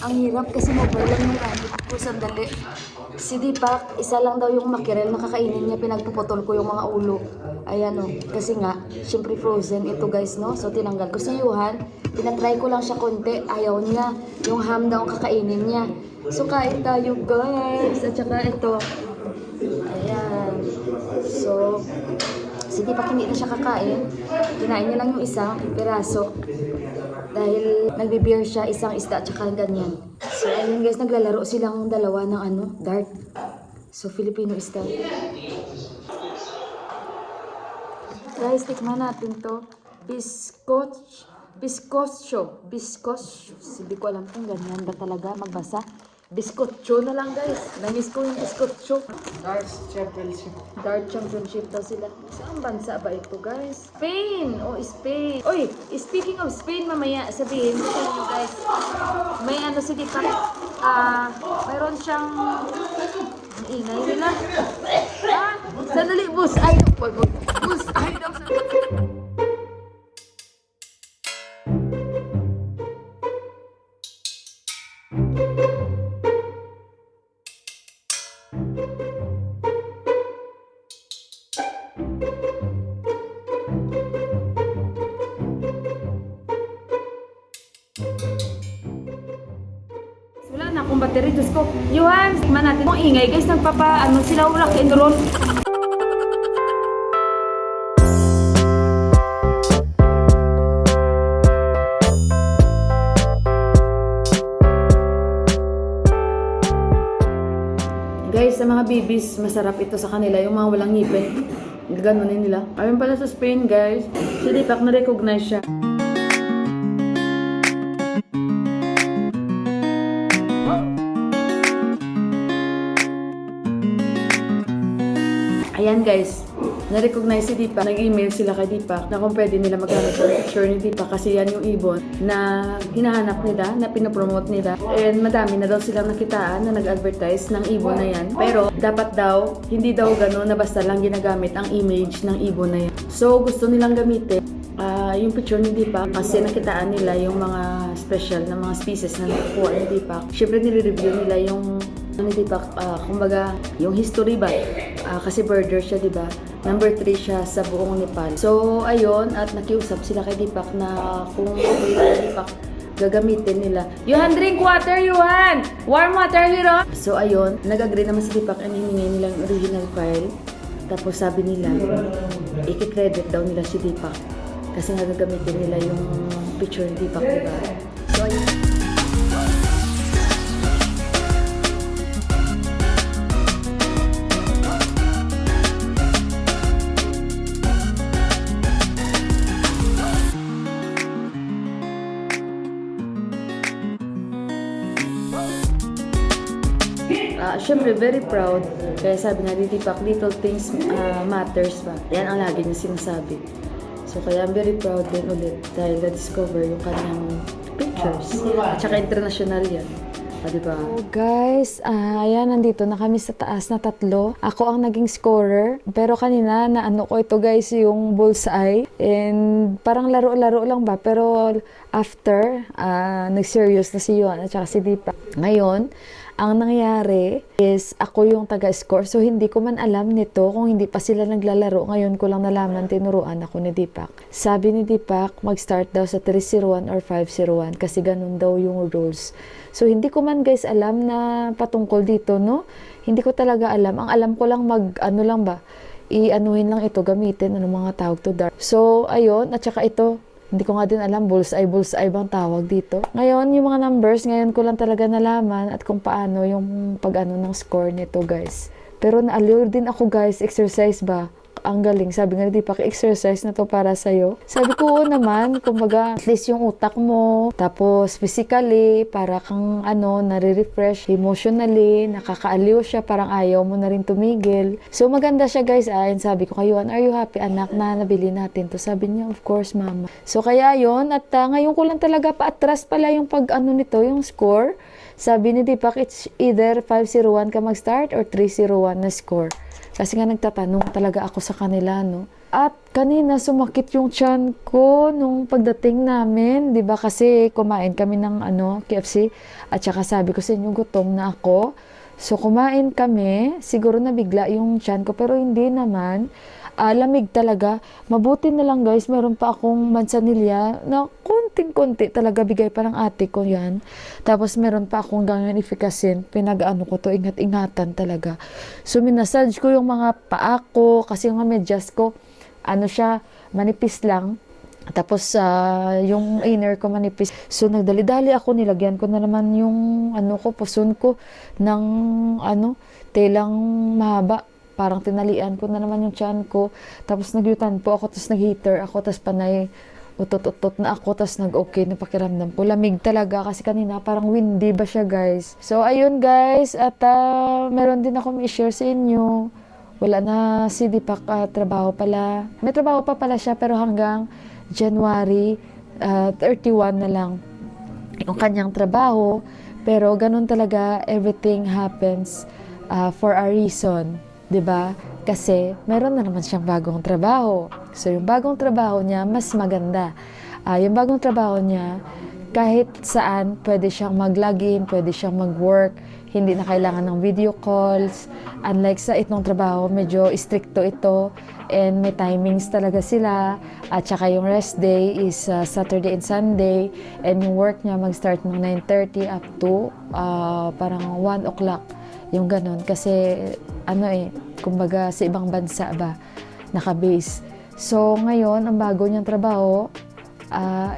Ang hirap kasi mobile lang yung gamit ko, sandali. Si Deepak, isa lang daw yung makirel na kakainin niya, pinagpuputol ko yung mga ulo. Ayan o, kasi nga, syempre frozen ito guys, no? So tinanggal ko si Yuhan, pinatry ko lang siya konti, ayaw niya. Yung ham daw ang kakainin niya. So kain tayo guys, at saka ito. Ayan. So, si Deepak hindi na siya kakain. Kinain niya lang yung isang piraso. Dahil nagbe-beer siya, isang isda at saka ganyan. So ayun guys, naglalaro silang dalawa ng dart. So Filipino style. Guys, tikman natin to. Biscocho. Hindi ko alam kung ganyan ba talaga magbasa. Biscocho na lang guys. Namiss ko yung biscocho. Dart Championship daw sila. Saan bansa ba ito guys? Spain! Oh, Spain. Oy, speaking of Spain, mamaya sabihin ko sa inyo guys. May si Deepak. Mayroon siyang ang ingay nila. Sandali, bus. Ay, bus. Ay, daw sa... Wala na akong battery. Diyos ko. Yuhan, tikman natin. Ang ingay guys, sila rock and roll. Guys, sa mga babies, masarap ito sa kanila. Yung mga walang ngipin. Ganunin nila. Ayun pala sa Spain guys. Si Deepak na-recognize siya. Ayan guys, na-recognize si Deepak, nag-email sila kay Deepak na kung pwede nila maghanap ng picture ni Deepak kasi yan yung ibon na hinahanap nila, na pinopromote nila. And madami na daw silang nakitaan na nag-advertise ng ibon na yan. Pero dapat daw, hindi daw gano'n na basta lang ginagamit ang image ng ibon na yan. So gusto nilang gamitin yung picture ni Deepak kasi nakitaan nila yung mga special na mga species na nakukuha ni Deepak. Siyempre nire-review nila yung ni Deepak, kumbaga yung history ba, kasi birder siya, diba? Number 3 siya sa buong Nepal. So ayun, at nakiusap sila kay Deepak na kung Deepak gagamitin nila. Yuhan, drink water, Yuhan! Warm water, hero! So ayun, nag-agree naman si Deepak and hiningi nilang original file. Tapos sabi nila, i-credit daw nila si Deepak kasi gagamitin nila yung picture ni Deepak, diba? So ayun. Siyempre, very proud. Kaya sabi nga ni Deepak, little things matters ba? Yan ang lagi niya sinasabi. So, kaya I'm very proud din ulit dahil na-discover yung kanyang pictures. At saka international yan. Diba? So guys, ayan, nandito na kami sa taas na 3. Ako ang naging scorer. Pero kanina, naano ko ito guys, yung bullseye. And parang laro-laro lang ba? Pero after, nag-serious na si Yuhan at saka si Deepak. Ngayon, ang nangyari is ako yung taga-score. So, hindi ko man alam nito kung hindi pa sila naglalaro. Ngayon ko lang nalaman, tinuruan ako ni Deepak. Sabi ni Deepak, mag-start daw sa 301 or 501 kasi ganun daw yung rules. So, hindi ko man guys alam na patungkol dito, no? Hindi ko talaga alam. Ang alam ko lang i-anuhin lang ito, gamitin, mga tawag to dart. So, ayun, at saka ito, hindi ko nga din alam, bullseye bang tawag dito. Ngayon, yung mga numbers, ngayon ko lang talaga nalaman at kung paano yung pag-ano ng score nito, guys. Pero na-allure din ako, guys, exercise ba? Ang galing. Sabi nga, di pa exercise na to para sa'yo. Sabi ko, oo naman, kumbaga, at least yung utak mo, tapos physically, para kang nare-refresh, emotionally, nakakaaliw siya, parang ayaw mo na rin tumigil. So, maganda siya, guys. And sabi ko, Yuhan, are you happy, anak, na nabili natin to? Sabi niya, of course, mama. So, kaya yon at ngayon ko lang talaga paatras pala yung nito, yung score. Sabi ni Deepak, it's either 501 ka mag-start or 301 na score. Kasi nga nagtatanong talaga ako sa kanila, no? At kanina sumakit yung tiyan ko nung pagdating namin, 'di ba? Kasi kumain kami ng KFC at saka sabi ko sa inyo gutom na ako. So kumain kami, siguro nabigla yung tiyan ko pero hindi naman. Lamig talaga. Mabuti na lang guys, meron pa akong mansanilya na konting-konti talaga bigay pa ng ate ko yan. Tapos meron pa akong ganyan efficacy, pinag-ano ko to, ingat-ingatan talaga. So minasage ko yung mga paa ko kasi yung medyas ko, siya, manipis lang. Tapos yung inner ko manipis. So nagdali-dali ako, nilagyan ko na naman yung puson ko ng telang mahaba. Parang tinalian ko na naman yung tiyan ko. Tapos nagyutan po ako, tapos nag-heater ako, tapos panay utot-utot na ako, tapos nag-okay na pakiramdam ko. Lamig talaga kasi kanina parang windy ba siya guys. So ayun guys, at meron din ako may share sa inyo. Wala na si Deepak, trabaho pala. May trabaho pa pala siya pero hanggang January 31 na lang yung kanyang trabaho. Pero ganun talaga, everything happens for a reason. 'Di ba? Kasi meron na naman siyang bagong trabaho. So yung bagong trabaho niya mas maganda. Yung bagong trabaho niya kahit saan pwede siyang mag-login, pwede siyang mag-work, hindi na kailangan ng video calls. Unlike sa itong trabaho, medyo stricto ito and may timings talaga sila. At saka yung rest day is Saturday and Sunday and yung work niya mag-start ng 9:30 up to parang 1 o'clock. Yung ganon. Kasi, kumbaga sa ibang bansa ba, naka-base. So, ngayon, ang bago niyang trabaho,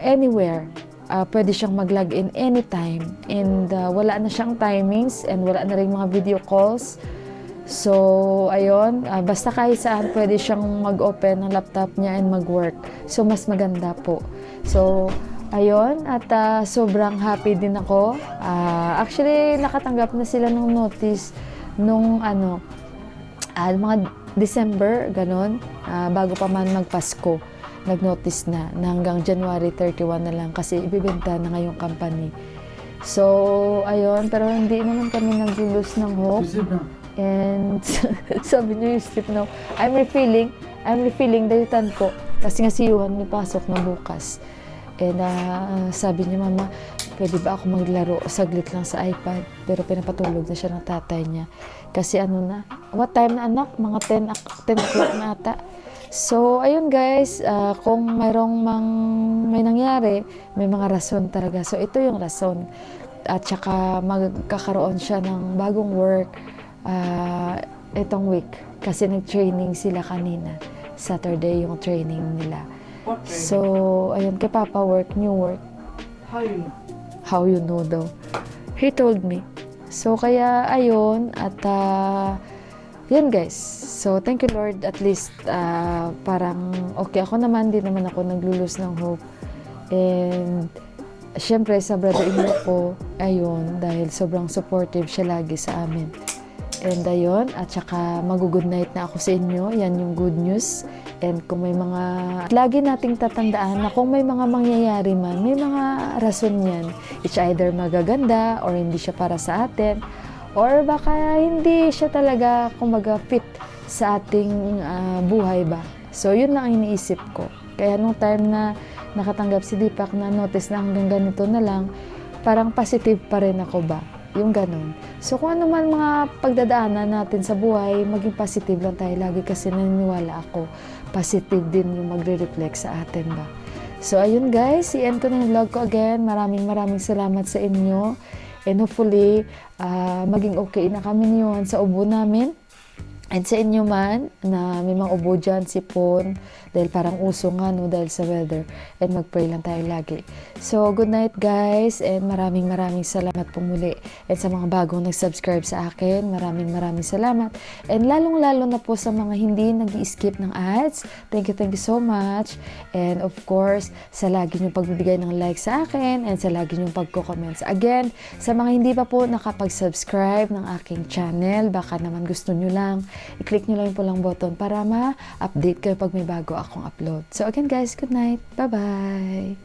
anywhere. Pwede siyang mag-log in anytime. And wala na siyang timings and wala na rin mga video calls. So, ayun, basta kahit saan pwede siyang mag-open ng laptop niya and mag-work. So, mas maganda po. So, ayun, at sobrang happy din ako. Actually, nakatanggap na sila ng notice nung mga December, ganon, bago pa man magpasko, nag-notice na hanggang January 31 na lang kasi ibibenta na ngayong company. So, ayun, pero hindi naman kami nag-lose ng hope. And sabi niyo yung sleep now. I'm refilling dayutan ko kasi nga si Yuhan may pasok na bukas. And sabi niya, Mama, pwede ba ako maglaro saglit lang sa iPad? Pero pinapatulog na siya ng tatay niya. Kasi what time na anak? Mga 10 o'clock na ata. So, ayun guys, kung may nangyari, may mga rason talaga. So, ito yung rason. At saka magkakaroon siya ng bagong work itong week. Kasi nag-training sila kanina. Saturday yung training nila. So, ayun, kay Papa work, new work. How you know? How you know daw? He told me. So, kaya, ayun, at yun guys. So, thank you Lord, at least parang okay ako naman, di naman ako naglulus ng hope. And, syempre, sa brother-in-law ko, ayun, dahil sobrang supportive siya lagi sa amin. And ayun, at saka mag-good night na ako sa inyo. Yan yung good news. And kung may lagi nating tatandaan na kung may mga mangyayari man, may mga rason yan. It's either magaganda or hindi siya para sa atin. Or baka hindi siya talaga, kumbaga, fit sa ating buhay ba. So, yun lang ang iniisip ko. Kaya nung time na nakatanggap si Deepak na notice na hanggang ganito na lang, parang positive pa rin ako ba. Yung ganun. So, kung ano man mga pagdadaanan natin sa buhay, maging positive lang tayo lagi kasi naniniwala ako. Positive din yung magre-reflect sa atin ba. So, ayun guys, i-end ko na yung vlog ko again. Maraming salamat sa inyo. And hopefully, maging okay na kami niyon sa ubo namin. And sa inyo man, na may mga ubo dyan, sipon, dahil parang uso nga, no, dahil sa weather. And mag-pray lang tayo lagi. So, good night guys, and maraming salamat po muli. And sa mga bagong nag-subscribe sa akin, maraming salamat. And lalong-lalo na po sa mga hindi nag-i-skip ng ads, thank you so much. And of course, sa lagi niyong pagbibigay ng like sa akin, and sa lagi niyong pagko-comments. Again, sa mga hindi pa po nakapag-subscribe ng aking channel, baka naman gusto niyo lang, i-click nyo lang yung pulang button para ma-update kayo pag may bago akong upload. So again guys, good night. Bye-bye!